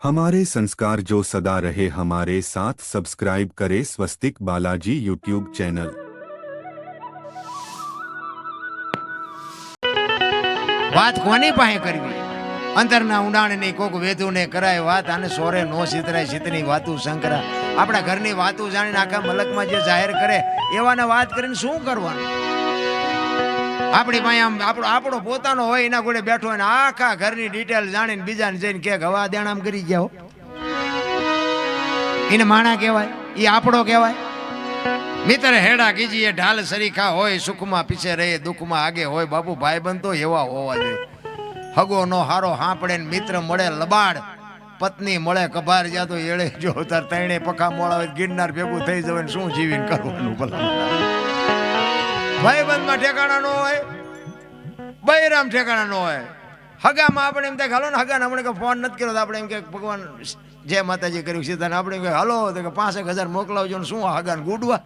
हमारे संस्कार जो सदा रहे हमारे साथ सब्सक्राइब करे स्वस्तिक बालाजी यूट्यूब चैनल। વાત કોની પાસે કરવી? અંતરના ઊંડાણની કોક વેદુને કરાય વાત, આને સોરે નો સિતરાય સિતની વાતું શંકરા. આપણા ઘરની વાતું જાણીને આખા મલકમાં જે જાહેર કરે એવાને વાત કરીને શું કરવાનું? આપણી પાસે આમ આપણો પોતાનો હોય એના જોડે બેઠો હોય ને આખા ઘરની ડિટેલ જાણીને બીજાને જઈને કે હવા દેણામ કરી ગયા હો, એને માણા કહેવાય? એ આપણો કહેવાય? મિત્ર હેડા કીજીએ ઢાલ સરીખા હોય, સુખમાં પીછે રહે દુઃખમાં આગે હોય. બાપુ ભાઈબંધ તો એવા હોવા જોઈએ. હગો નો હારો હાંપડે ને મિત્ર મળે લબાડ, પત્ની મળે કભાર જા તો એળે જો તાર તણે પખા મોળા હોય ગિરનાર ભેગું થઈ જવાય ને શું જીવીને કરવાનું ભલા? ભાઈબંધમાં ઠેકાણા નો હોય, બૈરામ ઠેકાણા નો હોય. હગામાં આપણે એમ થાય હાલો ને, હગાને આપણે ફોન નથી કર્યો તો આપણે એમ કે ભગવાન જય માતાજી કર્યું સીધા ને આપણે એમ કે હાલો તો કે 5,000 મોકલાવજો ને શું હગાને ગુડવા?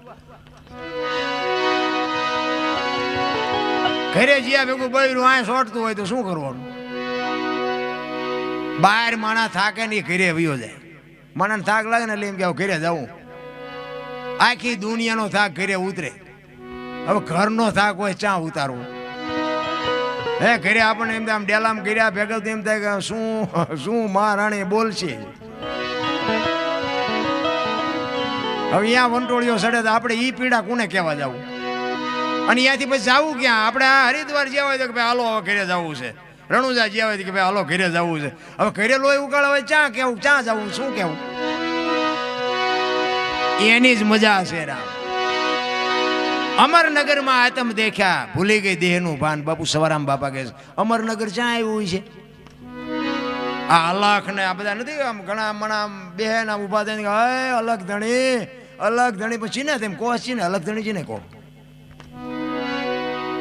ઘરે જ્યાં ભેગું બૈરું આ સોટતું હોય તો શું કરવાનું? બહાર માણા થાકે નહીં, ઘરે વયો જાય. માણાને થાક લાગે ને એટલે એમ કે ઘરે જવું. આખી દુનિયાનો થાક ઘરે ઉતરે. હવે ઘરનો થાક હોય ચા ઉતારવો? હે ઘરે આપણને એમ થાય આમ ડેલામ કર્યા ભેગા એમ થાય કે શું મહારાણી બોલશે. હવે અહીંયા વંટોળીઓ સડે તો આપણે ઈ પીડા કોને કહેવા જવું? અને ત્યાંથી પછી જવું ક્યાં? આપણે આ હરિદ્વાર જ્યાં હોય તો કે ભાઈ હાલો હવે ઘરે જવું છે. રણુજા જ્યાં હોય કે ભાઈ હાલો ઘરે જવું છે. હવે ઘરે લોહી ઉકાળે હોય ચા કેવું, ચા જવું, શું કેવું? એની જ મજા છે રામ. અમરનગરમાં આતમ દેખ્યા ભૂલી ગઈ દેહનું ભાન. બાપુ સવારામ બાપા કહે છે અમરનગર ક્યાં આવ્યું હોય છે? આ અલખ ને આ બધા નથી આમ ઘણા મણા બેન આમ ઉભા થઈને અલગ ધણી પછી ને તેમ કહો છે ને અલગ ધણી છે ને કહો.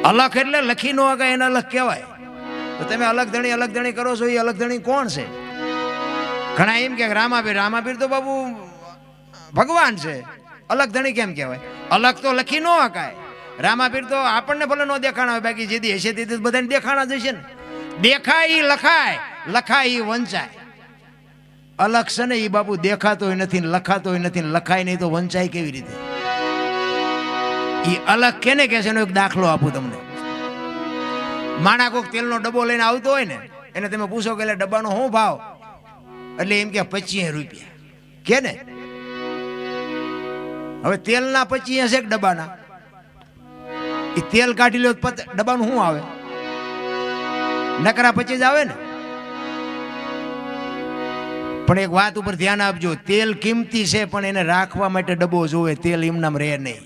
અલખ એટલે લખી નો આગા એને અલગ કહેવાય. તો તમે અલગ ધણી કરો છો, એ અલગ ધણી કોણ છે? ઘણા એમ કે રામાપીર તો બાબુ ભગવાન છે, અલગ ધણી કેમ કહેવાય? અલગ તો લખી નો હકાય. રામાપીર તો આપણને ભલે નો દેખાણા હોય, બાકી જેથી હશે તે બધાને દેખાણા જ હશે ને. દેખાય ઈ લખાય, લખાય ઈ વંચાય. અલગ છે ને એ બાપુ દેખાતોય નથી, લખાતોય નથી, લખાય નહીં તો વંચાય કેવી રીતે? એ અલગ કેને કહે છે એનો એક દાખલો આપું તમને. માણા કોઈક તેલનો ડબ્બો લઈને આવતો હોય ને, એને તમે પૂછો કે ડબ્બાનો શું ભાવ? એટલે એમ કે 25 રૂપિયા કે ને. હવે તેલના 25 હશે ડબ્બાના, એ તેલ કાઢી લો ડબ્બાનું શું આવે? નકરા 25 આવે ને. પણ એક વાત ઉપર ધ્યાન આપજો, તેલ કિંમતી છે પણ એને રાખવા માટે ડબ્બો જોવે. તેલ એમનામ રહે નહીં.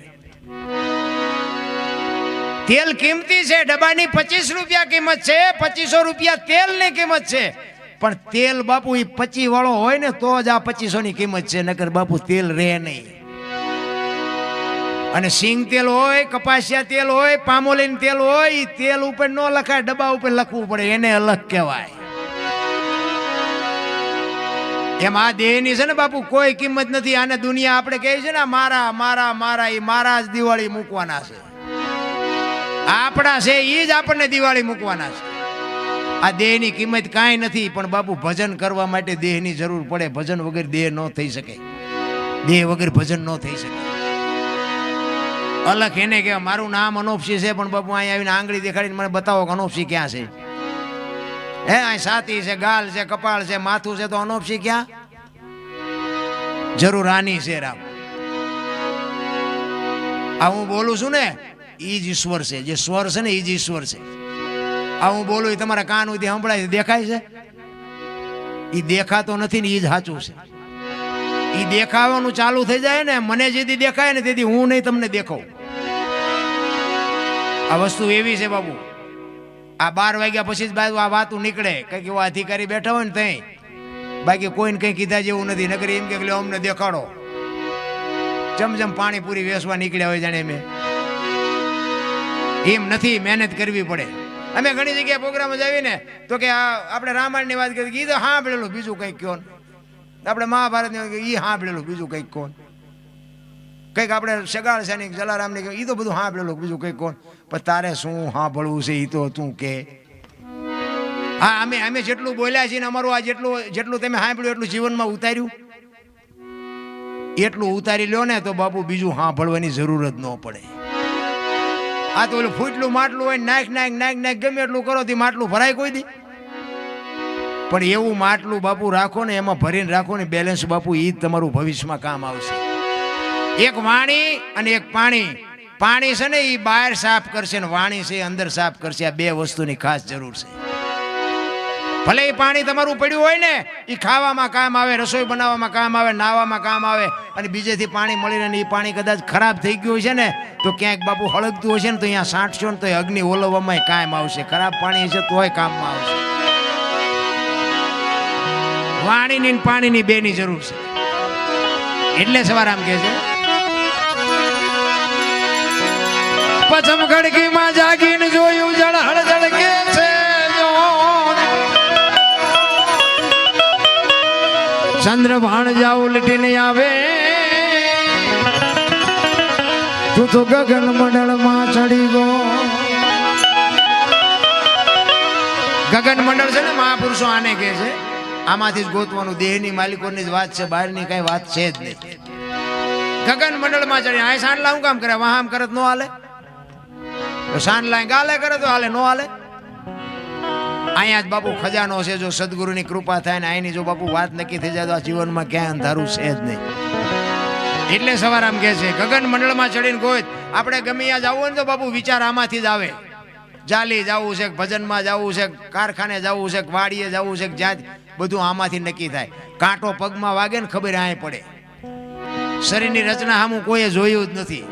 તેલ કિંમતી છે, ડબ્બાની 25 રૂપિયા કિંમત છે, 2500 રૂપિયા તેલની કિંમત છે. પણ તેલ બાપુ એ 25 વાળો હોય ને તો જ આ 2500 ની કિંમત છે, નકર બાપુ તેલ રહે નહીં. અને સિંગ તેલ હોય, કપાસિયા તેલ હોય, પામોલીન તેલ હોય, એ તેલ ઉપર ન લખાય, ડબ્બા ઉપર લખવું પડે, એને અલગ કહેવાય. એમ આ દેહની છે ને બાપુ કોઈ કિંમત નથી. આને દુનિયા આપણે કહે છે ને મારા મારા મારા, એ મારા જ દિવાળી મૂકવાના છે. આપણા છે એ જ આપણને દિવાળી મૂકવાના છે. આ દેહની કિંમત કાંઈ નથી. પણ બાપુ ભજન કરવા માટે દેહની જરૂર પડે. ભજન વગર દેહ ન થઈ શકે, દેહ વગર ભજન ન થઈ શકે. અલગ એને કે મારું નામ અનોપસી છે, પણ બાપુ અહીંયા આવીને આંગળી દેખાડીને મને બતાવો કે અનોપસી ક્યાં છે? હે અહીં છાતી છે, ગાલ છે, કપાળ છે, માથું છે, તો અનોપસી ક્યાં? જરૂર આની છે રામ. આ હું બોલું છું ને ઈ જ ઈશ્વર છે. જે સ્વર છે ને ઈ જ ઈશ્વર છે. આ હું બોલું એ તમારા કાન સુધી સંભળાય, દેખાય છે? એ દેખાતો નથી ને એ જ સાચું છે. એ દેખાવાનું ચાલુ થઈ જાય ને, મને જેથી દેખાય ને તેથી હું નહીં તમને દેખાઉં. આ વસ્તુ એવી છે બાબુ. આ 12 વાગ્યા પછી જ બાજુ આ વાતું નીકળે, કઈક એવા અધિકારી બેઠા હોય ને તઈ. બાકી કોઈને કઈ કીધા જેવું નથી. નકર એમ કે અમને દેખાડો. જમ પાણીપુરી વેચવા નીકળ્યા હોય જાણે મેં. એમ નથી, મહેનત કરવી પડે. અમે ઘણી જગ્યાએ પ્રોગ્રામ જ આવીને તો કે આપણે રામાયણની વાત કરી, કીધું સાંભળેલું બીજું કંઈક કહો. આપણે મહાભારતની વાત કરી, એ સાંભળેલું બીજું કંઈક કહો. કંઈક આપણે સગાળ સૈનિક જલારામની એ તો બધું સાંભળેલું બીજું કંઈક કહો. પણ તારે શું સાંભળવું છે એ તો તું કે. હા, અમે જેટલું બોલ્યા છીએ ને અમારું આ જેટલું તમે સાંભળ્યું એટલું જીવનમાં ઉતાર્યું, એટલું ઉતારી લ્યો ને તો બાપુ બીજું સાંભળવાની જરૂર જ ન પડે. આ તો ઓલું ફૂટલું માટલું હોય, નાખ ગમે એટલું કરો તે માટલું ભરાય કોઈ દી? પણ એવું માટલું બાપુ રાખો ને, એમાં ભરીને રાખો ને બેલેન્સ બાપુ, એ જ તમારું ભવિષ્યમાં કામ આવશે. એક વાણી અને એક પાણી. પાણી છે ને એ બહાર સાફ કરશે ને વાણી છે અંદર સાફ કરશે. આ બે વસ્તુની ખાસ જરૂર છે. ભલે એ પાણી તમારું પડ્યું હોય ને, એ ખાવામાં કામ આવે, રસોઈ બનાવવામાં કામ આવે, નાહવામાં કામ આવે, અને બીજેથી પાણી મળીને એ પાણી કદાચ ખરાબ થઈ ગયું છે ને તો ક્યાંક બાપુ હળગતું હશે ને તો અહીંયા સાંટશો ને તો અગ્નિ ઓલવવામાં કામ આવશે. ખરાબ પાણી છે તોય કામમાં આવશે. વાણીની પાણીની બેની જરૂર છે. એટલે સવારામ કહે છે, પચમ ખડકીમાં જાગીને જોયું જળ હળદળ કે છે, ચંદ્ર ભાણ જાવ લટીને આવે, તું તો ગગન મંડળમાં ચડી ગયો. ગગન મંડળ છે ને મહાપુરુષો આને કહે છે. આમાંથી જ ગોતવાનું, દેહની માલિકોની જ વાત છે, બહારની કઈ વાત છે જ નહીં. ગગન મંડળમાં ચડી. આ સાંડલા હું કામ કરે? વાહ આમ કરે તો ન હાલે? સાંડલા ગાલે કરે તો હાલે? ન હાલે. અહીંયા જ બાપુ ખજાનો છે. જો સદગુરુની કૃપા થાય ને અહીંની જો બાપુ વાત નક્કી થઈ જાય તો આ જીવનમાં ક્યાંય અંધારું છે જ નહીં. એટલે સવારામ કહે છે, ગગન મંડળમાં ચડીને ગોત. આપણે ગમે ત્યાં જવું ને તો બાપુ વિચાર આમાંથી જ આવે. જાલી જવું છે, ભજનમાં જવું છે, કારખાને જવું છે, વાડીએ જવું છે, જ્યાં બધું આમાંથી નક્કી થાય. કાંટો પગમાં વાગે ને ખબર આય પડે. શરીરની રચના સામું કોઈએ જોયું જ નથી.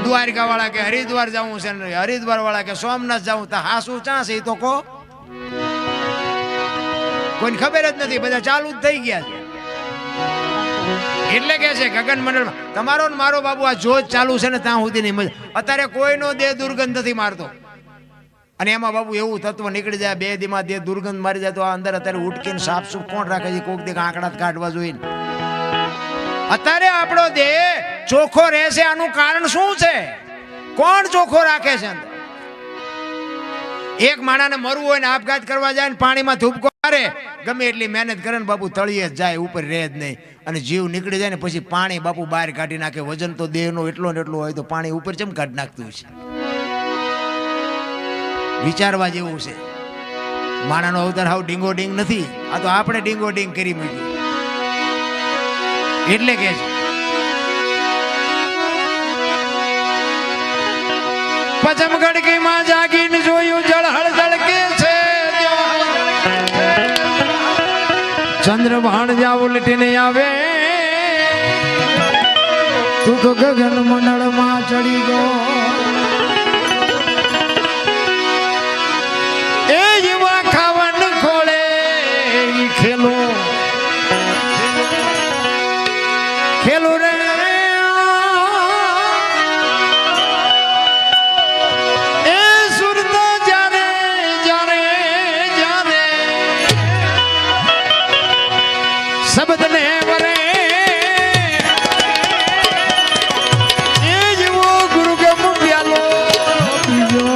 દ્વારિકા વાળા કે હરિદ્વાર જવું છે, હરિદ્વાર વાળા કે સોમનાથ જવું, તો હા શું ચા છે એ તો કહો. કોઈને ખબર જ નથી, બધા ચાલુ જ થઈ ગયા છે. એટલે કે છે ગગન મંડળમાં તમારો ને મારો બાબુ આ જોજ ચાલુ છે ને ત્યાં સુધી નહીં મજા. અત્યારે કોઈનો દેહ દુર્ગંધ નથી મારતો, અને એમાં બાબુ એવું તત્વ નીકળી જાય 2 દીમાં દેહ દુર્ગંધ મારી જાય તો આ અંદર અત્યારે ઉટકીને સાફ સુફ કોણ રાખે છે? કોક દેખ આંકડા કાઢવા જોઈએ. અત્યારે આપણો દેહ ચોખ્ખો રહેશે, આનું કારણ શું છે? કોણ ચોખ્ખો રાખે છે અંદર? એક માણાને મરવું હોય ને આપઘાત કરવા જાય ને પાણીમાં ધૂપકો મારે, ગમે એટલી મહેનત કરે ને બાપુ તળિયે જ જાય, ઉપર રહે જ નહીં. અને જીવ નીકળી જાય ને પછી પાણી બાપુ બહાર કાઢી નાખે. વજન તો દેહનો એટલો ને એટલો હોય તો પાણી ઉપર ચમ કાઢી નાખતું છે? વિચારવા જેવું છે. માણાનો અવતાર હાવ ડીંગો ડીંગ નથી. આ તો આપણે ડીંગો ડીંગ કરી મૂક્યું. એટલે કે છે પચમ ગડકીમાં જાગીને જોયું જળ હળદળ કે છે, ચંદ્ર ભાણ જાવ લટીને આવે, તું તો ગગન મંડળમાં ચડી ગયો. એ યુવા ખાવન ખોળે ખેલો ખેલો રે, એ સુરત જાને જાને જાને શબ્દ ને વરે, એ જેવો ગુરુ ગમ પ્યાલો પીજો.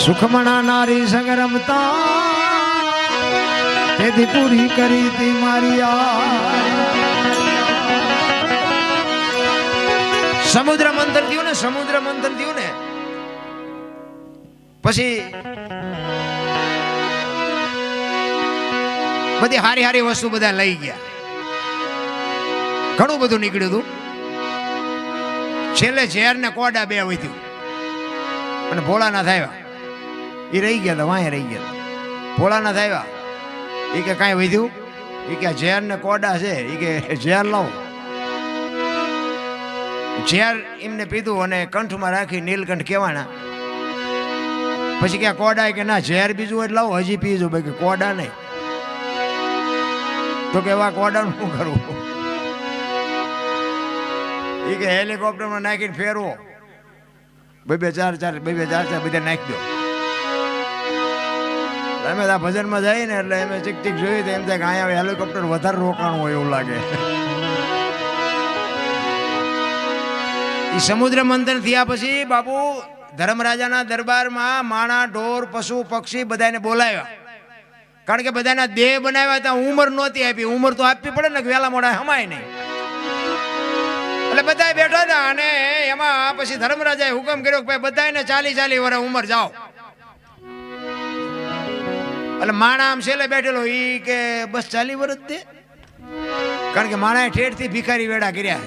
સુખમણા નારી સંગ રમતા તેથી પૂરી કરી તી મારી આ સમુદ્ર મંથન થયું ને, સમુદ્ર મંથન થયું ને પછી બધી હારી હારી વસ્તુ બધા લઈ ગયા, ઘણું બધું નીકળ્યું હતું. છેલ્લે ઝેર ને કોડા બે વધ્યું અને ભોળાનાથ આવ્યા. એ રહી ગયા હતા, વાંહે રહી ગયા. ભોળાનાથ આવ્યા, એ કે કાંઈ વધ્યું? એ કે ઝેર ને કોડા છે. એ કે ઝેર લાવો. ઝેર એમને પીધું અને કંઠમાં રાખી નીલકંઠ કહેવાના. પછી કે કોડા? કે ના, ઝેર બીજું એટલે લાવો, હજી પીજો. ભાઈ કે કોડા નહીં. તો કે એવા કોડાનું શું કરવું? એ કે હેલિકોપ્ટરમાં નાખીને ફેરવો, બે ચાર બધા નાખી દો. અમે આ ભજનમાં જઈએ ને એટલે અમે ચીક ચીક જોયું તો એમ થાય કે અહીંયા હેલિકોપ્ટર વધારે રોકાણું હોય એવું લાગે. એ સમુદ્ર મંથન થયા પછી બાપુ ધર્મરાજાના દરબારમાં માણા, ઢોર, પશુ, પક્ષી બધાને બોલાવ્યા. કારણ કે બધાના દેહ બનાવ્યા હતા, ઉંમર નહોતી આપી. ઉંમર તો આપવી પડે ને, વહેલા મોડા હમાય નહીં. એટલે બધા બેઠા હતા અને એમાં પછી ધર્મરાજાએ હુકમ કર્યો કે ભાઈ બધાને 40 વર્ષ ઉંમર જાઓ. એટલે માણા આમ છેલ્લે બેઠેલો એ કે બસ 40 વર્ષ દે. કારણ કે માણાએ ઠેઠથી ભિખારી વેડા કર્યા.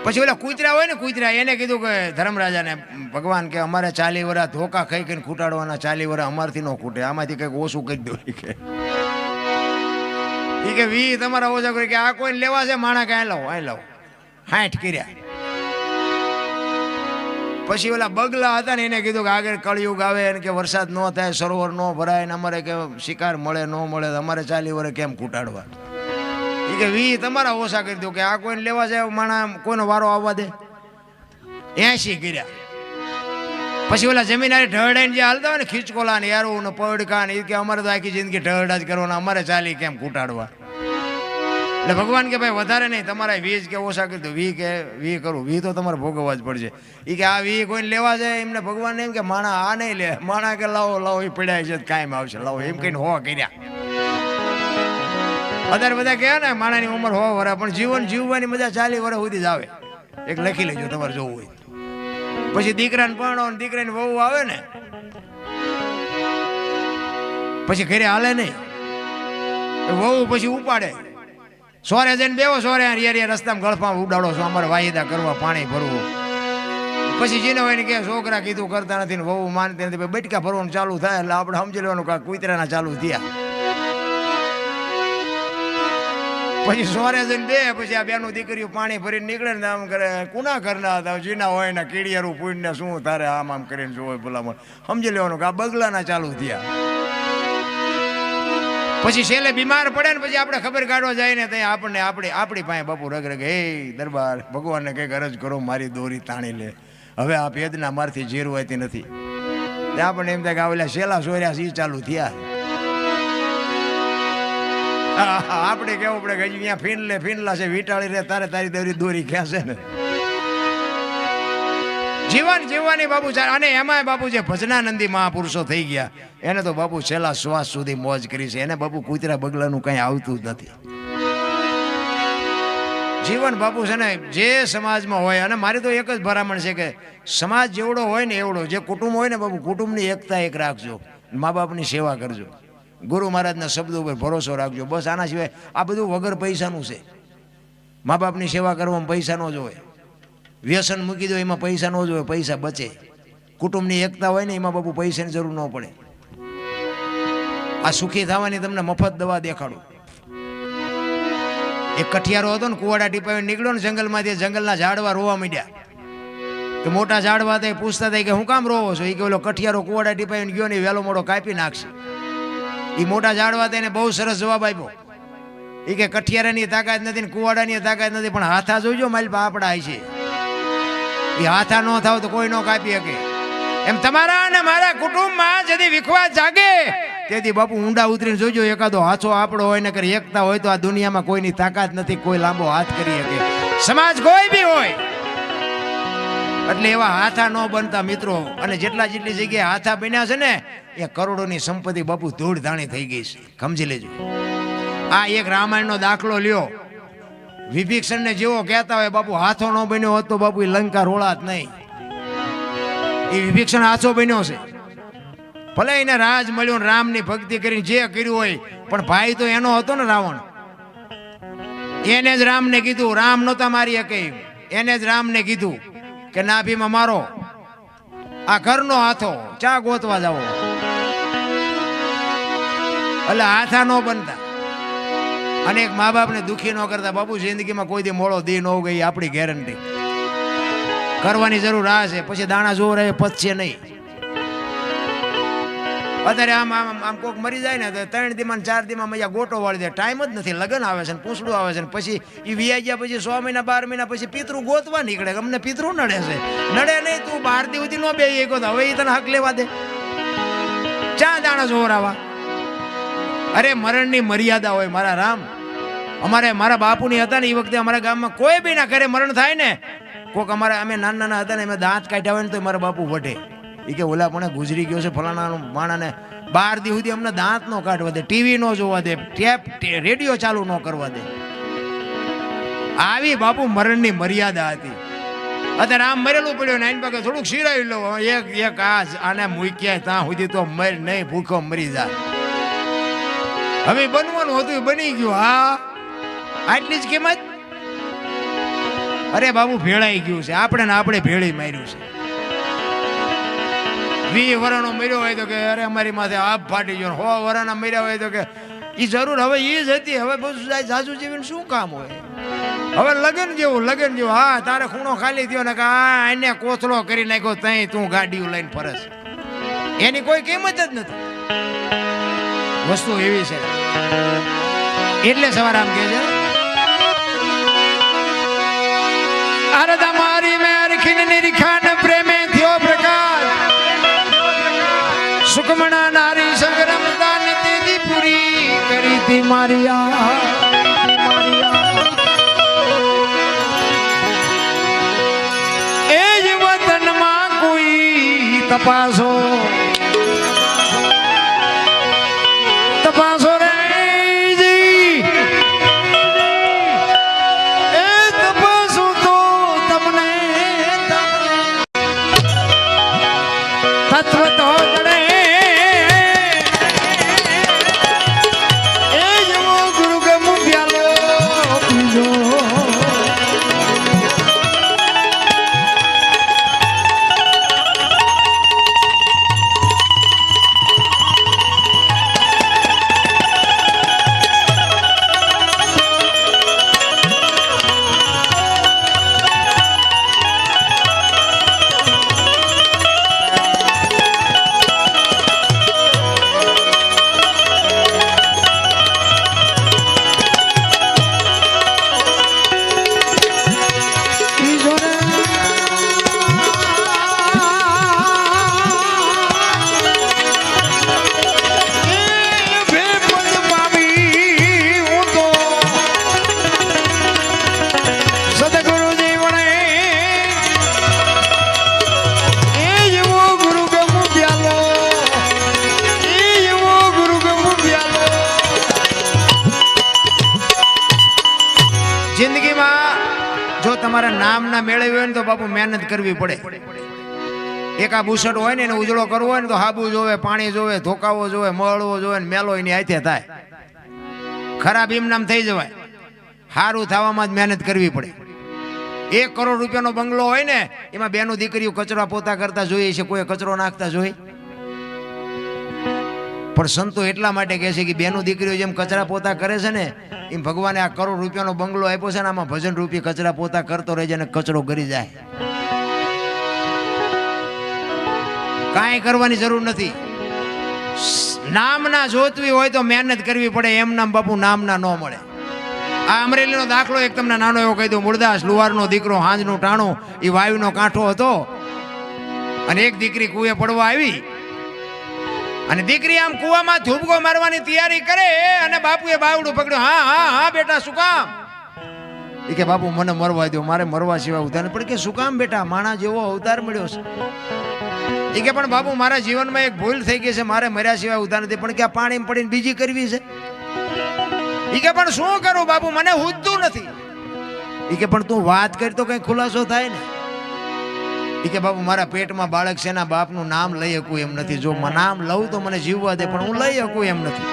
પછી ઓલા કૂતરા હોય ને, કૂતરા એને કીધું કે ધર્મરાજાને ભગવાન કે અમારે 40 વર્ષ ધોકા ખાઈ ખાઈને ખૂટાડવાના, 40 વર્ષ અમારથી ન ખૂટે, આમાંથી કંઈક ઓછું કરી દો. એ કે 20 તમારા ઓછા કરી. કે આ કોઈ લેવા છે માણા કે લાવો, અહીં લાવો. 60 કર્યા. પછી ઓલા બગલા હતા ને એને કીધું કે આગળ કળિયુગ આવે ને કે વરસાદ ન થાય, સરોવર ન ભરાય ને અમારે કે શિકાર મળે ન મળે, અમારે 40 વર્ષ કેમ ખૂટાડવા? એ કે 20 તમારા ઓછા કરી દો. કે આ કોઈને લેવા જાય માણા કોઈનો વારો આવવા દે. 80 કર્યા. પછી ઓલા જમીન ઢળડાઈને જે હાલતા હોય ને, ખીચકોલા ને યારું ને પડકા ને, એ કે અમારે તો આખી જિંદગી ઢળડા જ કરવાના, અમારે 40 કેમ ખૂટાડવા? એટલે ભગવાન કે ભાઈ વધારે નહીં, તમારે 20 કે ઓછા કરી દો. 20 કે 20 કરું, 20 તો તમારે ભોગવવા જ પડશે. એ કે આ 20 કોઈને લેવા જાય એમને ભગવાન એમ કે માણા આ નહીં લે. માણા કે લાવો લાવો, એ પડ્યા છે કાયમ આવશે, લાવો એમ કહીને 100 કર્યા. અત્યારે બધા કહે ને માણાની ઉંમર 100 વર્ષ, પણ જીવન જીવવાની મજા 40 વર્ષ સુધી જ આવે. એક લખી લેજો તમારે જોવું હોય. પછી દીકરાને પરણો ને દીકરાની વહુ આવે ને પછી ઘરે હાલે નહીં. વહુ પછી ઉપાડે, સોરે જઈને બેવો, સોરે રસ્તામાં ગળફામાં ઉડાડો છો, અમારે વાયદા કરવા, પાણી ભરવું. પછી જેને હોય ને કે છોકરા કીધું કરતા નથી ને વહુ માનતી નથી, બટકા ભરવાનું ચાલુ થાય એટલે આપણે સમજી લેવાનું કે કૂતરાના ચાલુ થયા. પછી સોરે જઈને બે પછી આ બેનું દીકરીઓ પાણી ભરીને નીકળે ને આમ કરે, કુના ઘરના હતા જીના હોય ને કીડિયારું પૂઈને શું તારે આમ આમ કરીને જોવે ભલામણ. સમજી લેવાનું કે આ બગલાના ચાલુ થયા. પછી છેલ્લે બીમાર પડે ને પછી આપણે ખબર કાઢવા જાય ને ત્યાં આપણને આપણી પાસે બાપુ રગ રગ, હે દરબાર ભગવાનને કંઈક અરજ કરો, મારી દોરી તાણી લે, હવે આ ભેદના મારથી જીરવાતી નથી. આપણને એમ થાય કે આ ઓલા શેલા સોર્યા સી ચાલુ થયા. આપણે કેવું પડે કે અહીંયા ફીનલા છે, વીટાળી રે તારે તારી દોરી ખેંચે ને. જીવન જીવવાની બાપુ. અને એમાં બાપુ જે ભજનાનંદી મહાપુરુષો થઈ ગયા એને તો બાપુ છેલ્લા શ્વાસ સુધી મોજ કરી છે. એને બાપુ કૂતરા બગલાનું કઈ આવતું જ નથી. જીવન બાપુ છે ને જે સમાજમાં હોય, અને મારી તો એક જ ભરામણ છે કે સમાજ જેવડો હોય ને એવડો, જે કુટુંબ હોય ને બાપુ, કુટુંબની એકતા એક રાખજો, મા બાપની સેવા કરજો, ગુરુ મહારાજના શબ્દો ઉપર ભરોસો રાખજો. બસ આના સિવાય આ બધું વગર પૈસાનું છે. મા બાપની સેવા કરવામાં પૈસા ન જોવે, વ્યસન મૂકી દો એમાં પૈસા ન જોવે, પૈસા બચે. કુટુંબની એકતા હોય ને એમાં બાપુ પૈસાની જરૂર ન પડે. આ સુખી થવાની તમને મફત દવા દેખાડું. એક કઠિયારો હતો ને, કુવાડા ટીપાવી નીકળ્યો ને જંગલમાંથી, જંગલના ઝાડવા રોવા માંડ્યા. તો મોટા ઝાડવા હતા એ પૂછતા હતા કે હું કામ રોવો છો? એ કે ઓલો કઠિયારો કુવાડા ટીપાવીને ગયો ને વહેલો મોડો કાપી નાખશે. એ મોટા ઝાડવા હતા એને બહુ સરસ જવાબ આપ્યો. એ કે કઠિયારાની તાકાત નથી ને કુવાડાની તાકાત નથી, પણ હાથા જોઈજો માલપા આપડા છે. એ હાથા ન થાવ તો કોઈ ન કાપી શકે. એમ તમારા અને મારા કુટુંબમાં જદી વિખવાદ જાગે તેથી બાપુ ઊંડા ઉતરીને જોજો, એકાદો હાથો આપણો હોય ને કરી એકતા હોય તો આ દુનિયામાં કોઈની તાકાત નથી, કોઈ લાંબો હાથ કરી શકે. સમાજ કોઈ બી હોય એટલે એવા હાથા ન બનતા મિત્રો. અને જેટલી જગ્યાએ હાથા બન્યા છે ને એ કરોડોની સંપત્તિ બાપુ ધૂળ ધાણી થઈ ગઈ છે, સમજી લેજો. આ એક રામાયણનો દાખલો લ્યો. વિભીષણને જેવો કહેતા હોય બાપુ હાથો ન બન્યો હોત તો બાપુ એ લંકા રોળાત નહીં. એ વિભીષણ હાથો બન્યો છે. ભલે એને રાજ મળ્યો ને રામની ભક્તિ કરીને જે કર્યું હોય, પણ ભાઈ તો એનો હતો ને રાવણ. એને જ રામને કીધું, રામ નહોતા મારી શકે, એને જ રામને કીધું કે નાભીમાં મારો આ ઘરનો હાથો, ચા ગોતવા જાવો. એટલે હાથા ન બનતા અને એક મા બાપને દુઃખી ન કરતા. બાપુ જિંદગીમાં કોઈ દી મોડો દી ન ગઈ આપણી ગેરંટી. કરવાની જરૂર આ છે, પછી દાણા જોર રહે પચશે નહીં. અત્યારે આમ આમ આમ કોક મરી જાય ને તો 3 દીમાં 4 દીમાં મજા ગોટો વાળી દે. ટાઈમ જ નથી. લગ્ન આવે છે ને પૂછડું આવે છે ને પછી એ વિયાઈ ગયા પછી 6 મહિના 12 મહિના પછી પિતૃ ગોતવા નીકળે. અમને પિતૃ નડે છે. નડે નહીં, તું 12 દી સુધી ન બે એક હવે એ તને હક લેવા દે. ચા દાણા જોર આવા. અરે મરણની મર્યાદા હોય મારા રામ. મારા બાપુની હતા ને એ વખતે અમારા ગામમાં કોઈ બી ના ઘરે મરણ થાય ને, કોક અમારા અમે નાના હતા ને અમે દાંત કાઢ્યા હોય ને તો મારા બાપુ વઢે. એ કે ઓલા પણ ગુજરી ગયો છે ફલાણા માણાને 12 દી સુધી અમને દાંત નો કાઢવા દે, ટીવી નો જોવા દે, રેડિયો ચાલુ ન કરવા દે. આવી બાપુ મરણની મર્યાદા હતી. અત્યારે આમ મરેલું પડ્યું ને આની પાસે થોડુંક શીરાવી લો, એક આને મૂક્યા ત્યાં સુધી તો મર નહીં, ભૂખો મરી જાય. હવે બનવાનું હતું એ બની ગયું. હા, આટલી જ કિંમત. અરે બાબુ ભેળાઈ ગયું છે. આપણે ને આપણે ભેળી માર્યું છે. 20 વર્ષનો મર્યો હોય તો કે અરે અમારી માથે આપ ફાટી ગયો. 100 વર્ષના મર્યા હોય તો કે એ જરૂર હવે એ જ હતી. હવે બધું સાસુ જીવીને શું કામ હોય? હવે લગન જેવું. હા, તારે ખૂણો ખાલી થયો ને કે આ એને કોથળો કરી નાખ્યો તઈ તું ગાડીઓ લઈને ફરસ. એની કોઈ કિંમત જ નથી. વસ્તુ એવી છે. એટલે સવાર આમ કે છે અરે તમારી મેર ખીન નિરખાન પ્રેમે થયો પ્રકાશ, સુકમણા નારી સંગ્રામ દાન તેજી પૂરી કરી તી મારી એ જ વતનમાં કોઈ તપાસો રે જી, એ તપાસો તો તમને તત્વ તો જડે. એ જેવો ગુરુ ગમુ પ્યાલો પીજો. જિંદગીમાં જો તમારા નામ ના મેળવ્યું હોય ને તો બાપુ મહેનત કરવી પડે. એક આ બુસટ હોય ને એને ઉજળો કરવો હોય ને તો હાબુ જોવે, પાણી જોવે, ધોકાવો જોવે, મળવો જોવે ને મેલો એની હાથે થાય. ખરાબ ઇમનામ થઈ જવાય. સારું થવામાં જ મહેનત કરવી પડે. 1 કરોડ રૂપિયાનો બંગલો હોય ને એમાં બેનું દીકરીઓ કચરા પોતા કરતા જોઈએ છે, કોઈ કચરો નાખતા જોઈ? પણ સંતો એટલા માટે કહે છે કે બેનું દીકરીઓ જેમ કચરા પોતા કરે છે ને એમ ભગવાને આ કરોડ રૂપિયાનો બંગલો આપ્યો છે ને આમાં ભજન રૂપી કચરા પોતા કરતો રહેજે અને કચરો કરી જાય. કાંઈ કરવાની જરૂર નથી. નામના જોતવી હોય તો મહેનત કરવી પડે. એમ નામ બાપુ નામના ન મળે. આ અમરેલીનો દાખલો એક તમને નાનો એવો કહી દઉં. મૂળદાસ લુહારનો દીકરો હાંજનું ટાણું એ વાયુનો કાંઠો હતો અને એક દીકરી કુએ પડવા આવી અને દીકરી આમ કુવામાં ધૂબકો મારવાની તૈયારી કરે અને બાપુએ બાવડું પકડ્યું. હા હા હા બેટા શું કામ? એ કે બાપુ મને મરવા દો, મારે મરવા સિવાય ઉધાર પણ કે શું કામ બેટા? માણા જેવો અવતાર મળ્યો છે. એ કે પણ બાપુ મારા જીવનમાં એક ભૂલ થઈ ગઈ છે, મારે મર્યા સિવાય ઉધાર નથી. પણ કે આ પાણીમાં પડીને બીજી કરવી છે. એ કે પણ શું કરું બાપુ, મને હુજતું નથી. એ કે પણ તું વાત કરી તો કઈ ખુલાસો થાય ને. એ કે બાપુ મારા પેટમાં બાળક છે, એના બાપનું નામ લઈ શકું એમ નથી. જો નામ લઉં તો મને જીવવા દે, પણ હું લઈ શકું એમ નથી.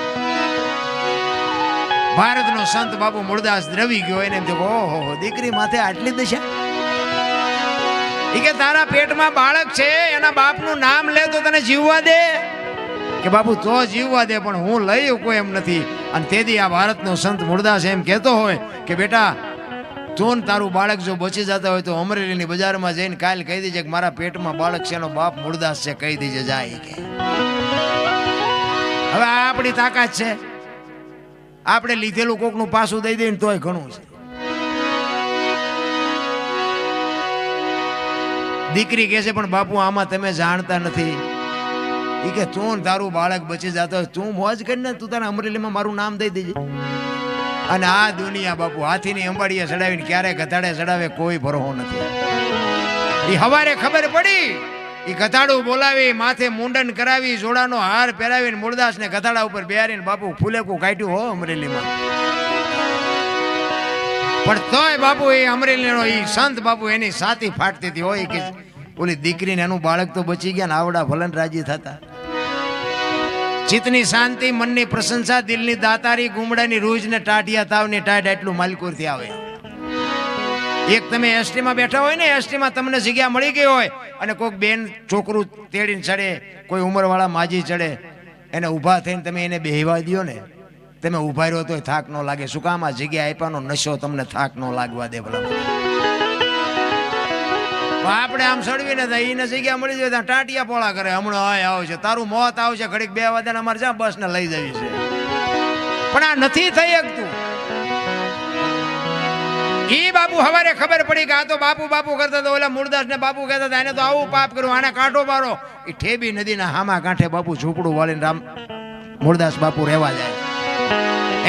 ભારતનો સંત બાપુ મૂળદાસ દ્રવી ગયો. એને એમ થયું, ઓહો દીકરી માથે આટલી દશા. એ કે તારા પેટમાં બાળક છે, એના બાપનું નામ લે તો તને જીવવા દે? કે બાપુ તો જીવવા દે, પણ હું લઈ શકું એમ નથી. અને તેથી આ ભારતનો સંત મૂળદાસ એમ કહેતો હોય કે બેટા તું તારું બાળક જો બચી જતા હોય તો અમરેલીની બજારમાં જઈને કાલ કહી દેજે કે મારા પેટમાં બાળક છે, એનો બાપ મૂળદાસ છે, કહી દેજે જાય. કે હવે આ આપણી તાકાત છે. આપણે લીધેલું કોકનું પાછું દઈ દઈએ તોય ઘણું છે. દીકરી કહે છે પણ બાપુ આમાં તમે જાણતા નથી. એ કે તું તારું બાળક બચી જતો હોય તું મોજ કરીને તું તારા અમરેલીમાં મારું નામ દઈ દેજે. અને આ દુનિયા બાપુ હાથીની અંબાડીએ ચડાવીને ક્યારે ગધાડે ચડાવે કોઈ ભરોસો નથી. એ હવારે ખબર પડી, એ ગધાડું બોલાવી માથે મુંડન કરાવી જોડાનો હાર પહેરાવીને મૂળદાસને ગધાડા ઉપર બેહારીને બાપુ ફૂલેકું કાઢ્યું હો અમરેલીમાં. પણ તોય બાપુ એ અમરેલીનો એ સંત બાપુ એની સાથી ફાટતી હતી હોય કે ઓલી દીકરીને એનું બાળક તો બચી ગયા ને આવડા ભલન રાજી થતા. ચિત્તની શાંતિ, મનની પ્રશંસા, દિલની દાતારી, ગુમડાની રૂજ ને ટાઢિયા તાવની ટાઢ એટલું માલકુરથી આવે. એક તમે એસટીમાં બેઠા હોય ને, એસટીમાં તમને જગ્યા મળી ગઈ હોય અને કોઈક બેન છોકરું તેડીને ચડે, કોઈ ઉંમરવાળા માજી ચડે, એને ઊભા થઈને તમે એને બેહવા દો ને, તમે ઊભા રહ્યો તોય થાક ન લાગે. શું કામ? આ જગ્યા આપ્યાનો નશો તમને થાક ન લાગવા દે. ભલા આપણે આમ સડવીને એને જગ્યા મળી જાય ત્યાં ટાટિયા પોળા કરે, હમણાં આય આવશે, તારું મોત આવશે, ઘડીક 2 વાગ્યાને અમારે જ્યાં બસ ને લઈ જવી છે. પણ આ નથી થઈ શકતું. ઈ બાપુ હવારે ખબર પડી કે આ તો બાપુ બાપુ કરતા હતા, ઓલા મૂળદાસ ને બાપુ કહેતા હતા, એને તો આવું પાપ કર્યું, આને કાંઠો મારો. એ ઠેબી નદીના હામા કાંઠે બાપુ ઝૂંપડું વાળીને રામ મૂળદાસ બાપુ રહેવા જાય.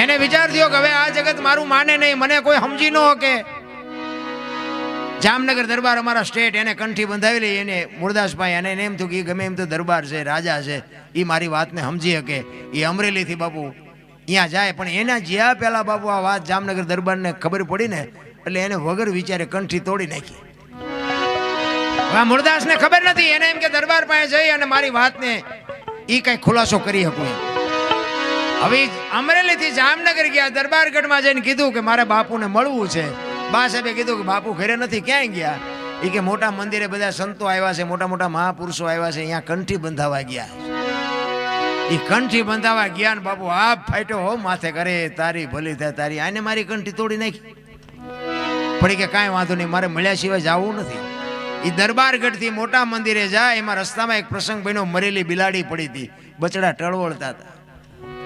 એને વિચાર થયો કે હવે આ જગત મારું માને નહીં, મને કોઈ સમજી ન કે. જામનગર દરબાર અમારા સ્ટેટ, એને કંઠી બંધાવેલી, એને મૂળદાસભાઈ, અને એને એમ થયું કે ગમે એમ તો દરબાર છે, રાજા છે, એ મારી વાતને સમજી શકે. એ અમરેલીથી બાપુ અહીંયા જાય, પણ એના જ્યાં પહેલા બાપુ આ વાત જામનગર દરબારને ખબર પડી ને, એટલે એને વગર વિચારે કંઠી તોડી નાખી. હવે મૂળદાસને ખબર નથી, એને એમ કે દરબાર પાસે જઈ અને મારી વાતને એ કઈ ખુલાસો કરી શકું એમ. હવે અમરેલીથી જામનગર ગયા, દરબારગઢમાં જઈને કીધું કે મારે બાપુને મળવું છે. બા સાહેબે કીધું કે બાપુ ઘરે નથી, ક્યાંય ગયા? એ કે મોટા મંદિરે બધા સંતો આવ્યા છે, મોટા મોટા મહાપુરુષો આવ્યા છે, અહીંયા કંઠી બંધાવા ગયા. એ કંઠી બંધાવા ગયા ને બાપુ આપ ફાટ્યો હો માથે, કરે તારી ભલી થાય તારી, આને મારી કંઠી તોડી નાખી. પડી કે કાંઈ વાંધો નહીં, મારે મળ્યા સિવાય જવું નથી. એ દરબારગઢથી મોટા મંદિરે જાય, એમાં રસ્તામાં એક પ્રસંગ બન્યો, મરેલી બિલાડી પડી હતી, બચડા ટળવળતા હતા.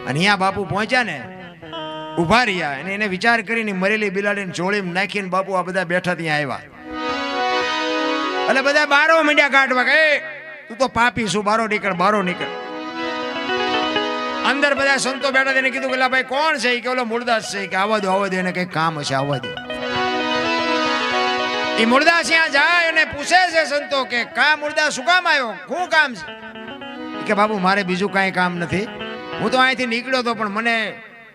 અને અહીંયા બાપુ પહોંચ્યા ને, ઉભા રહ્યા, અને એને વિચાર કરીને મરેલી બિલાડીને જોડીમાં નાખીને બાપુ આ બધા બેઠા ત્યાં આવ્યા. એટલે બધા બારો મીંડ્યા કાઢવા કે તું તો પાપી શું, બારો નીકળ, બારો નીકળ. અંદર બધા સંતો બેઠા, તેને કીધું કે ભાઈ કોણ છે? કે ઓલો મૂળદાસ છે. કે આવવા દો, એને કઈ કામ હશે, આવવા દો. એ મૂળદાસ ત્યાં જાય અને પૂછે છે સંતો કે કા મૂળદાસ શું કામ આવ્યો, શું કામ છે? કે બાપુ મારે બીજું કાંઈ કામ નથી, હું તો અહીંથી નીકળ્યો હતો, પણ મને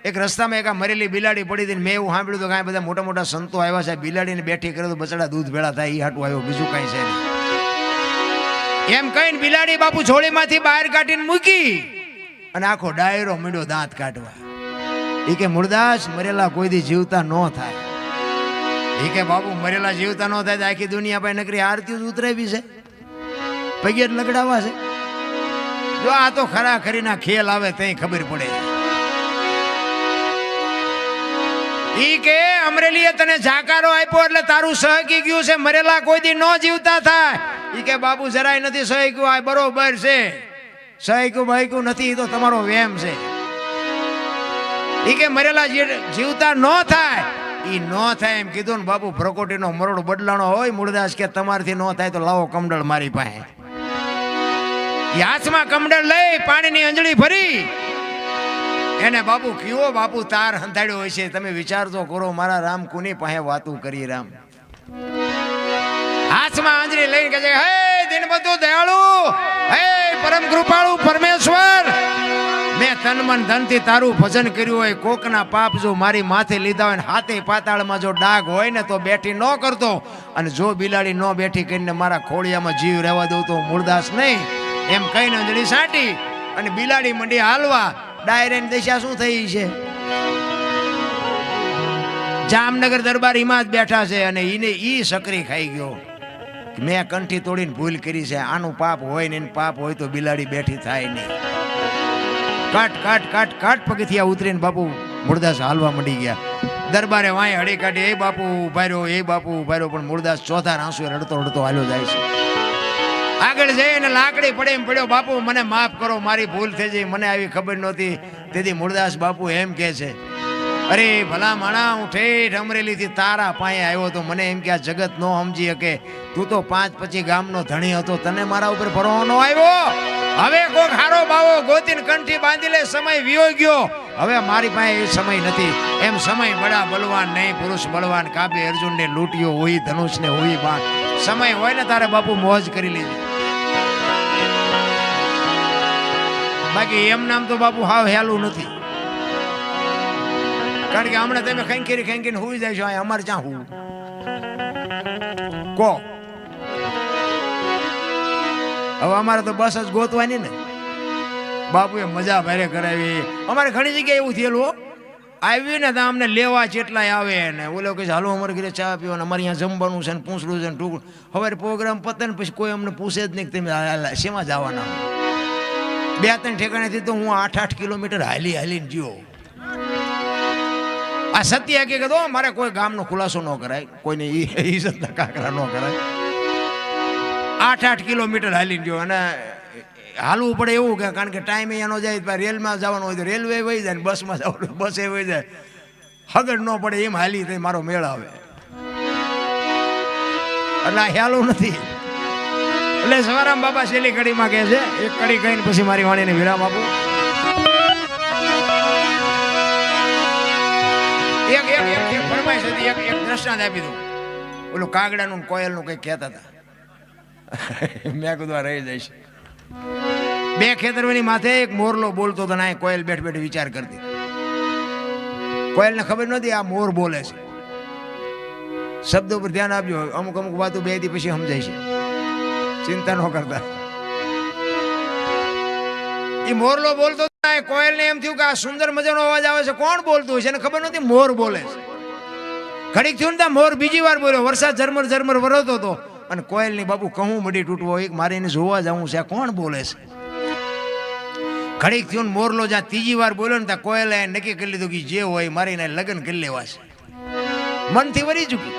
એક રસ્તામાં એક મરેલી બિલાડી પડી હતી, મેં એવું સાંભળ્યું હતું કે બધા મોટા મોટા સંતો આવ્યા છે, બિલાડીને બેઠી કરે તો બચડા દૂધ ભેળા થાય, એ હાટું આવ્યો, બીજું કાંઈ છે નહીં. એમ કહીને બિલાડી બાપુ જોડીમાંથી બહાર કાઢીને મૂકી અને આખો ડાયરો મીંડ્યો દાંત કાઢવા. એ કે મૂળદાસ મરેલા કોઈ દી જીવતા ન થાય. એ કે બાપુ મરેલા જીવતા ન થાય તો આખી દુનિયા પાસે નકરી આરતી જ ઉતરાવી છે, પગે જ લગડાવા છે. જો આ તો ખરા ખરીના ખેલ આવે તઈ ખબર પડે. ઈ કે અમરેલીએ તને જાકારો આપ્યો એટલે તારું સહકી ગયું છે, મરેલા કોઈ દી ન જીવતા થાય. ઈ કે બાપુ જરાય નથી સહક્યું, આ બરોબર છે, સહક્યું બહક્યું નથી, તો તમારો વેમ છે. ઈ કે મરેલા જીવતા ન થાય, ઈ ન થાય એમ કીધું ને બાપુ પ્રકોટીનો મરોડ બદલાણો હોય. મૂળદાસ કે તમારથી ન થાય તો લાવો કમડળ મારી પાસે. હાથમાં કમડળ લઈ પાણીની અંજળી ભરી એને બાપુ કયો બાપુ તાર હંધાડ્યો હોય છે, તમે વિચાર તો કરો મારા રામ કોની પાસે વાતું કરી. રામ હાથમાં આંજળી લઈને કહે છે, હે દિનબંધુ દયાળુ, હે પરમ કૃપાળુ પરમેશ્વર, મેં તન મન ધનથી તારું ભજન કર્યું હોય, કોકના પાપ જો મારી માથે લીધા હોય, હાથે પાતાળમાં જો ડાઘ હોય ને તો બેઠી ન કરતો, અને જો બિલાડી ન બેઠી કરીને મારા ખોળિયામાં જીવ રહેવા દઉં તો મૂળદાસ નહીં. એમ કહીને અંજળી સાંટી અને બિલાડી મંડી હાલવા. ડાયરેની દશા શું થઈ છે? જામનગર દરબાર હિમાત બેઠા છે અને ઈને ઈ સકરી ખાઈ ગયો. મેં કંઠી તોડીને ભૂલ કરી છે, આનું પાપ હોય ને પાપ હોય તો બિલાડી બેઠી થાય નહીં. કાટ કાટ કાટ કાટ પગથિયા ઉતરીને બાપુ મૂળદાસ હાલવા મંડી ગયા. દરબારે વાંય હળી કાઢી, એ બાપુ ઉભા રહ્યો, એ બાપુ ઉભા રહ્યો, પણ મૂળદાસ ચોથા આંસુ રડતો રડતો હાલ્યો જાય છે. આગળ જઈને લાકડી પડે એમ પડ્યો, બાપુ મને માફ કરો, મારી ભૂલ થઈ જઈ, મને આવી ખબર નહોતી. તેથી મૂળદાસ બાપુ એમ કહે છે, અરે ભલા માણા, હું ઠેઠ અમરેલીથી તારા પાસે આવ્યો તો મને એમ કે આ જગત નો સમજી શકે, તું તો 5-25 ગામનો ધણી હતો, તને મારા ઉપર ભરોસો ન આવ્યો. હવે કોક હારો બાવો ગોતીને કંઠી બાંધી લે, સમય વિયો ગયો, હવે મારી પાસે એ સમય નથી. એમ સમય બડા બલવાન નહીં, પુરુષ બળવાન, કાબે અર્જુનને લૂંટ્યો હોય, ધનુષને હોય બાણ. સમય હોય ને તારે બાપુ મોજ કરી લેજે, બાકી એમ નામ તો બાપુ હાવ હેલું નથી. કારણ કે હમણાં તમે ખેંકીને હુઈ જાય છો, અમારે ક્યાં હું કો? હવે અમારે તો બસ જ ગોતવાની ને. બાપુએ મજા ભારે કરાવી. અમારે ઘણી જગ્યાએ એવું થયેલું, આવી ને તો અમને લેવા ચેટલાય આવે ને ઓલો કે હાલો અમારે ઘરે ચા પીવાનું, અમારે અહીંયા જમવાનું છે ને પૂછડું છે ને ટૂંકું. હવે પ્રોગ્રામ પતે ને પછી કોઈ અમને પૂછે જ નહીં કે તમે શેમાં જવાના. 2-3 ઠેકાણેથી તો હું 8-8 કિલોમીટર હાલીને જીવો. આ સત્ય હકીકત હો, મારે કોઈ ગામનો ખુલાસો ન કરાય, કોઈને ઈજ્જતના કાકરા ન કરાય. 8-8 કિલોમીટર હાલીને ગયો. અને હાલવું પડે એવું કે કારણ કે ટાઈમ અહીંયા ન જાય, રેલમાં જવાનું હોય તો રેલવે વહી જાય, બસમાં જવાનું બસે વહી જાય, હગડ ન પડે એમ હાલી તો મારો મેળ આવે. એટલે આ હેલું નથી. એટલે સવારામ બાબા છેલ્લી કડીમાં કહે છે, એક કડી કહીને પછી મારી વાણીને વિરામ આપું. એક ફરમાઈશ હતી, એક દ્રષ્ટાંત આપી દઉં. ઓલું કાગડાનું કોયલનું કંઈક કહેતા હતા. મેં કીધું રહી જાય છે. 2 ખેતરોની માથે એક મોરલો બોલતો હતો, ને કોયલ બેઠ બેઠ વિચાર કરતી. કોયલને ખબર નહોતી આ મોર બોલે છે. શબ્દો પર ધ્યાન આપજો, અમુક વાતો 2 દી પછી સમજાય છે, ચિંતા ન કરતા. એ મોરલો બોલતો, કોયલને એમ થયું કે આ સુંદર મજાનો અવાજ આવે છે, કોણ બોલતું હોય છે? એને ખબર નહોતી મોર બોલે છે. ઘડીક થયું ને મોર બીજી વાર બોલ્યો. વરસાદ ઝરમર ઝરમર વરસતો હતો અને કોયલની બાપુ કહું મડી તૂટવો, એક મારે એને જોવા જવું છે, કોણ બોલે છે? ઘડીક થયું ને મોરલો જ્યાં 3જી વાર બોલ્યો ને ત્યાં કોયલે નક્કી કરી લીધું કે જે હોય મારે એને લગ્ન કરી લેવા છે. મનથી વરી ચૂકી.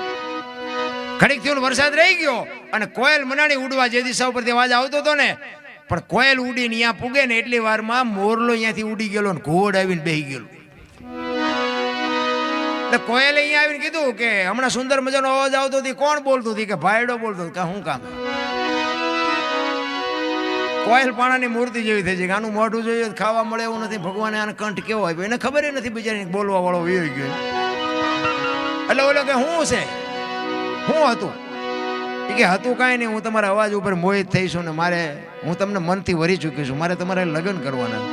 ઘડીક થયું ને વરસાદ રહી ગયો અને કોયલ મનાણી ઉડવા જે દિશા ઉપરથી અવાજ આવતો હતો ને, પણ કોયલ ઉડીને અહીંયા પૂગે ને એટલી વારમાં મોરલો અહીંયાથી ઉડી ગયેલો ને ઘોડ આવીને બેહી ગયેલો. એટલે કોયલે અહીંયા આવીને કીધું કે હમણાં સુંદર મજાનો અવાજ આવતો હતી, કોણ બોલતું હતી? કે ભાઈડો બોલતો. કે શું કામ? કોયલ પાણાની મૂર્તિ જેવી થઈ છે કે આનું મોઢું જોઈએ ખાવા મળે એવું નથી. ભગવાને આને કંઠ કેવો આપ્યો એને ખબર નથી, બિચારી બોલવા વાળો વયો ગયો. એટલે ઓલો કે શું છે, શું હતું? કે હતું કાંઈ નહીં, હું તમારા અવાજ ઉપર મોહિત થઈશું ને મારે, હું તમને મનથી વરી ચૂકી છું, મારે તમારે લગ્ન કરવાના.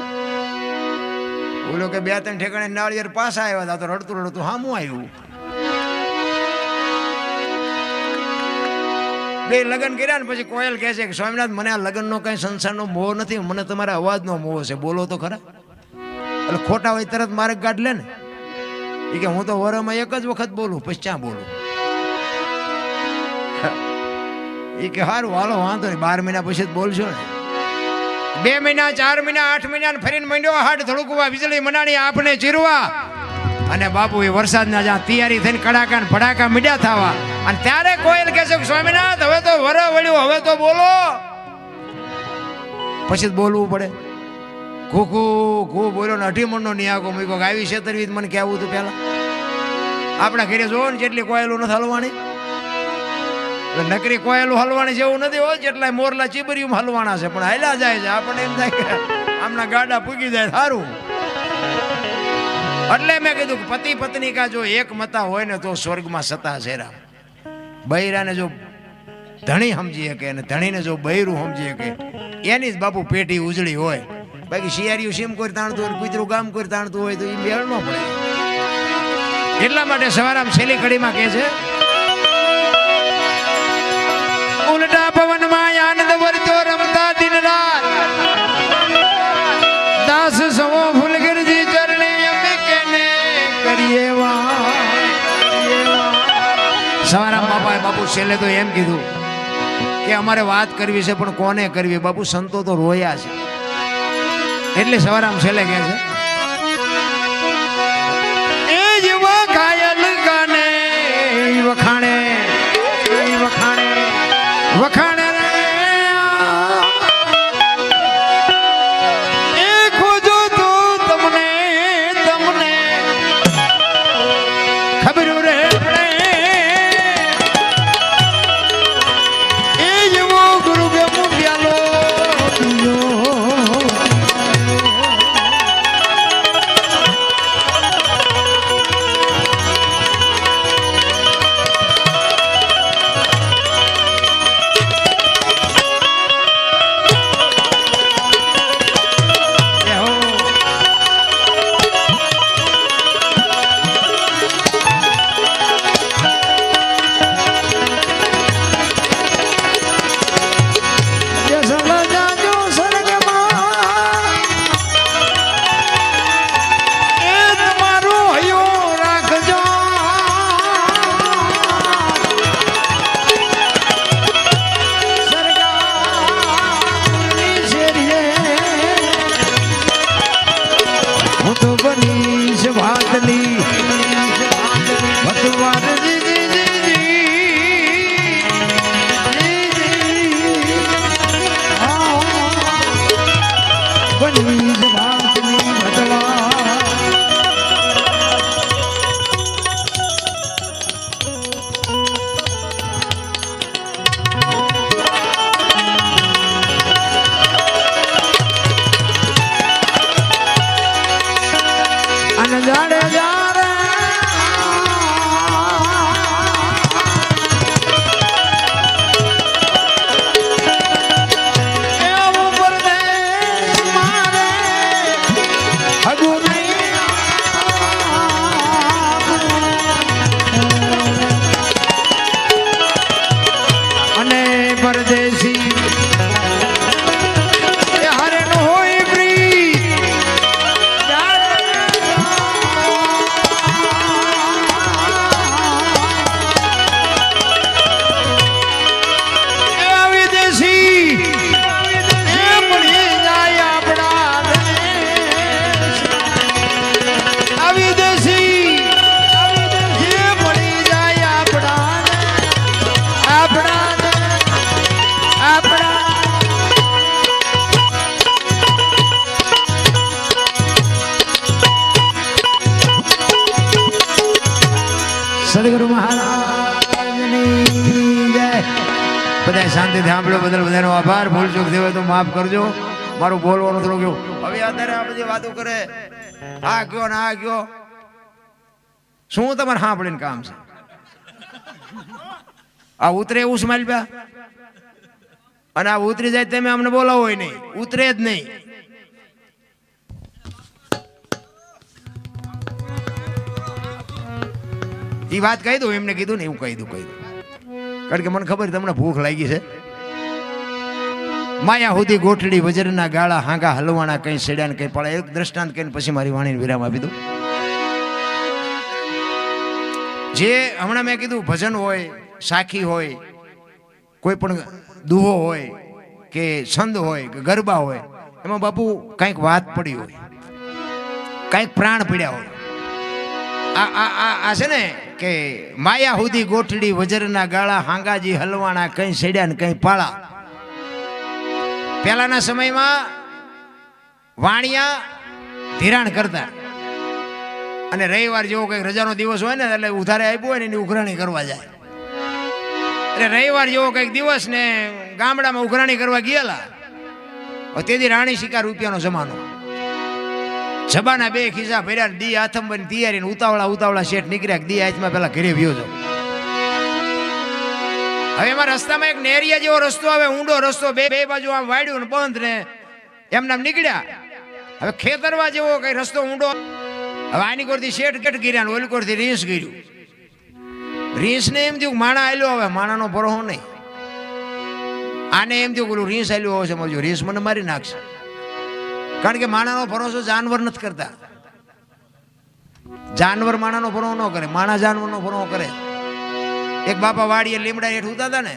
બોલો કે 2-3 ઠેકાણે નાળિયેર પાછા આવ્યા હતા તો રડતું રડતું હામું આવ્યું. 2 લગ્ન કર્યા ને પછી કોયલ કહે છે કે સ્વામિનાથ, મને આ લગ્નનો કઈ સંસારનો મોહ નથી, મને તમારા અવાજનો મોહ છે, બોલો તો ખરા. એટલે ખોટા હોય તરત મારે ગાઢ લે ને. એ કે હું તો વરમાં એક જ વખત બોલું, પછી ક્યાં બોલું? એ કે સારું હાલો વાંધો નહીં, 12 મહિના પછી જ બોલશો ને. 2 મહિના 4 મહિના 8 મહિના ફરીને મંડ્યો હાડ ધડકવા, વીજળી મનાણી આપને ચીરવા. અને બાપુ એ વરસાદના જ્યાં તૈયારી થઈને કડાકા ને ભડાકા મીડ્યા થવા, અને ત્યારે કોયલ કહે છે સ્વામિનાથ હવે તો વર વળ્યું, હવે તો બોલો. પછી જ બોલવું પડે. ઘૂ બોલ્યો ને 18 મણનો નિયાકો મૂક્યો. આવી છેતરવી મને કહેવું હતું પેલા. આપણા ઘરે જોવો ને જેટલી કોયલું નથી હલવાની, નકરી કોયલું હલવાની જેવું નથી હોય, જેટલા મોરલા ચીબરિયું હલવાના છે, પણ હાલ્યા જાય છે. આપણને એમ થાય કે આમના ગાડા પૂગી જાય સારું. એટલે મેં કીધું કે પતિ પત્ની કા જો એક મતા હોય ને તો સ્વર્ગમાં સતા છે. બૈરાને જો ધણી સમજી શકે અને ધણીને જો બૈરું સમજી શકે, એની જ બાપુ પેટી ઉજળી હોય. બાકી શિયાળિયું સીમ કોઈ તાણતું હોય કૂતરું ગામ કોઈ તાણતું હોય તો એ મેળ ન પડે. એટલા માટે સવારામ છેલ્લી કડીમાં કહે છે ઉલટા પવનમાં આનંદ વર્તો રમતા દિન રાત દાસ સવો ફૂલગીરજી ચરણે અમે કેને કરીએ સવારામ બાપાએ બાપુ છેલ્લે તો એમ કીધું કે અમારે વાત કરવી છે પણ કોને કરવી બાપુ સંતો તો રોયા છે એટલે સવારામ છેલ્લે કહે છે એ જેવા ઘાયલ ગાને વખાણે વખાણે વખાણે એ ખોજો તો તમને તમને ખબર રે એ જેવો ગુરુ કે મુંડિયાલો સદગુરુ મહારાજની જય. બધા શાંતિથી સાંભળો બદલ બધાનો આભાર. ભૂલ ચૂક થયો હોય તો માફ કરજો. મારું બોલવાનું થોડું કેવું હવે અત્યારે આ બધી વાતો કરે આ કયો ને આ કયો શું તમારે સાંભળીને કામ છે? આ ઉતરે એવું સ્માઈલ પ્યા અને આ ઉતરી જાય તમે અમને બોલાવો હોય નહીં ઉતરે જ નહીં. એ વાત કહી દઉં એમને કીધું ને એવું કહી દઉં કારણ કે મને ખબર તમને ભૂખ લાગી છે. માયા સુધી ગોઠડી વજરના ગાળા હાંગા હલવાના કઈ સેડ્યા ને કઈ પડે એક દ્રષ્ટાંત કહીને પછી મારી વાણીને વિરામ આપી દઉં. જે હમણાં મેં કીધું ભજન હોય સાખી હોય કોઈ પણ દુહો હોય કે છંદ હોય કે ગરબા હોય એમાં બાપુ કંઈક વાત પડી હોય કંઈક પ્રાણ પીડ્યા હોય. આ છે ને કે માયા સુધી ગોઠડી વજરના ગાળા હાંગાજી હલવાના કઈ સેડ્યા ને કઈ પાળા. પહેલાના સમયમાં વાણિયા ધિરાણ કરતા અને રવિવાર જેવો કઈક રજાનો દિવસ હોય ને એટલે ઉધારે આપ્યું હોય ને એની ઉઘરાણી કરવા જાય. એટલે રવિવાર જેવો કઈક દિવસ ને ગામડામાં ઉઘરાણી કરવા ગયેલા. તેથી રાણી શિકાર રૂપિયાનો જમાનો. જબાના બે ખિસ્સા ભર્યા દી આથંબની તૈયારી ઉતાવળા શેઠ નીકળ્યા દી હાથમાં પેલા ઘરે વ્યો છો. હવે એમાં રસ્તામાં એક નેરિયા જેવો રસ્તો આવે ઊંડો રસ્તો બે બાજુ આમ વાડ્યું ને બંધ ને એમ નામ નીકળ્યા હવે ખેતરવા જેવો કઈ રસ્તો ઊંડો. હવે આની કોરથી શેઠ કેટ ગીર્યા ને ઓલી કોરથી રીંસ ગીર્યું. રીંસને એમ થયું માણા આલ્યો, હવે માણાનો ભરોસો નહીં. આને એમ થયું પેલું રીંસ આલ્યો હશે, સમજો રીંસ મને મારી નાખશે. કારણ કે માણાનો ભરોસો જાનવર નથી કરતા. જાનવર માણાનો ભરોસો ન કરે, માણા જાનવરનો ભરોસો કરે. એક બાપા વાડીએ લીમડા હેઠ ઉતા હતા ને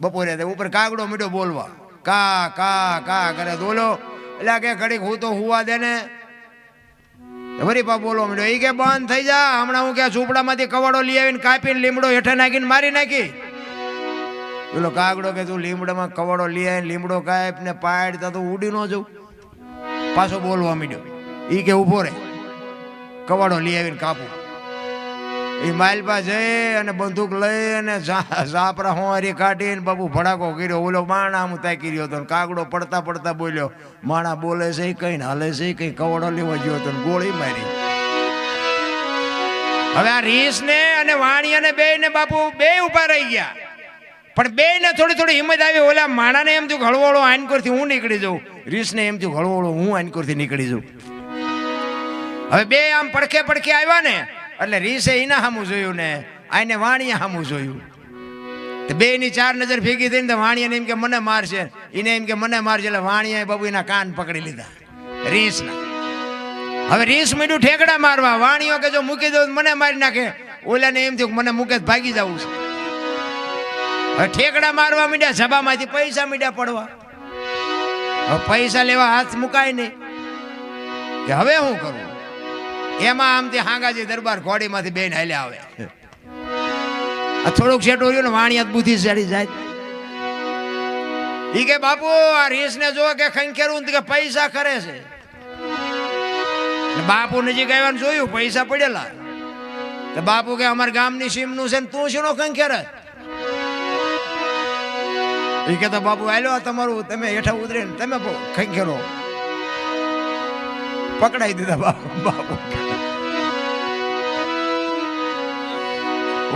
બપોરે, ઉપર કાગડો મીઠો બોલવા, કા કા કા કરે. બોલો એટલે કે ઘડીક હું તો હુવા દે ને. વરી પા બોલવા મીઠો. એ કે બંધ થઈ જા, હમણાં હું કે ઝૂંપડામાંથી કવાડો લઈ આવીને કાપીને લીમડો હેઠે નાખીને મારી નાખી. પેલો કાગડો કે તું લીમડામાં કવાડો લઈ આવીને લીમડો કાપ ને પાડતા તો ઉડી ન જવું. પાછો બોલવા મીઠો. એ કે ઉભો રે, કવાડો લઈ આવીને કાપું. એ માલપા જઈ અને બંદૂક લઈ અને ઝાપરા હોરી કાઢીને બાપુ ભડાકો કર્યો. ઓલો માણા હું તાકી રહ્યો હતો, કાગડો પડતા પડતા બોલ્યો. માણા બોલે છે કઈ ને હાલે છે કઈ, કવડો લેવા ગયો હતો, ગોળી મારી. હવે આ રીસ ને અને વાણિયા ને બે ને બાપુ બે ઉભા રહી ગયા. પણ બે ને થોડી થોડી હિંમત આવી. ઓલા માણા ને એમ થયું હળવોળો આનકોરથી હું નીકળી જાઉં, રીસ ને એમ થયું હળવોળો હું આનકોરથી નીકળી જાઉં. હવે બે આમ પડખે પડખે આવ્યા ને એટલે રીસે એના સામું જોયું ને આને વાણિયા સામું જોયું. બે ની ચાર નજર ભેગી થઈને તો વાણિયાને એમ કે મને મારશે, એને એમ કે મને મારશે. એટલે વાણિયાએ બાબુ એના કાન પકડી લીધા રીસના. હવે રીસ મીઠું ઠેકડા મારવા. વાણિયો કે જો મૂકી દઉં મને મારી નાખે. ઓલાને એમ થયું મને મૂકે ભાગી જવું છે. હવે ઠેકડા મારવા મીડ્યા, સભામાંથી પૈસા મીડ્યા પડવા. હવે પૈસા લેવા હાથ મુકાય નહીં કે હવે શું કરું. એમાં આમથી હાંગાજી દરબાર ઘોડીમાંથી બેન હાલ્યા આવે. થોડુંક શેઠું રહ્યું ને વાણિયા બુદ્ધિ ચડી જાય. ઈ કે બાપુ આ રીસ ને જો કે ખંખેરું કે પૈસા કરે છે. બાપુ નજીક આવ્યા ને જોયું પૈસા પડેલા. તો બાપુ કે અમારા ગામની સીમનું છે ને તું શીનો ખંખેરે. ઈ કે તો બાપુ આલ્યો તમારું, તમે હેઠા ઉતરીને તમે ખંખેરો. પકડાઈ દીધા બાપુ.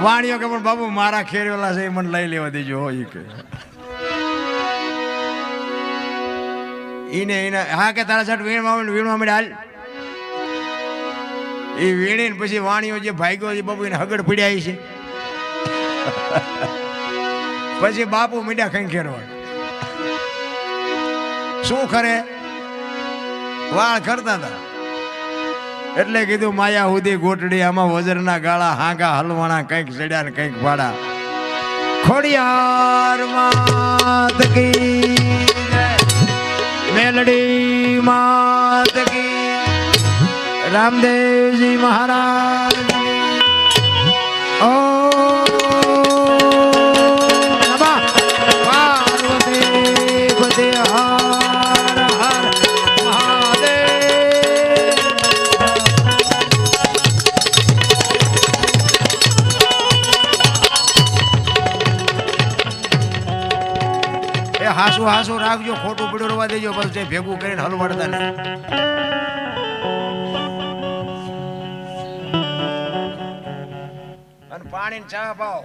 વાણિયો કે પણ બાપુ મારા ખેરેલા છે મને લઈ લેવા દેજો. કે ઈને હા કે તારા છઠ વીણવા મળે હાલ. એ વીણીને પછી વાણિયો જે ભાગ્યો છે બાપુ એને હગડ પીડ્યા છે. પછી બાપુ મીડા ખંખેરવા. શું કરે, વાળ કરતા હતા. એટલે કીધું માયા હુદી ગોટડી, આમાં વજરના ગાળા હાંગા હલવાણા, કંઈક ચડ્યા ને કંઈક ભાડા. ખોડિયાર માત કી મેલડી માત કી, રામદેવજી મહારાજ. ઓ પાર્વતી પતિ હર હર મહાદેવ. હાસુ હાસુ રાખજો, ખોટું પડ્યું રવા દેજો, બસ જે ભેગું કરીને હલવાડતા ને. અને પાણી ચા પાવ.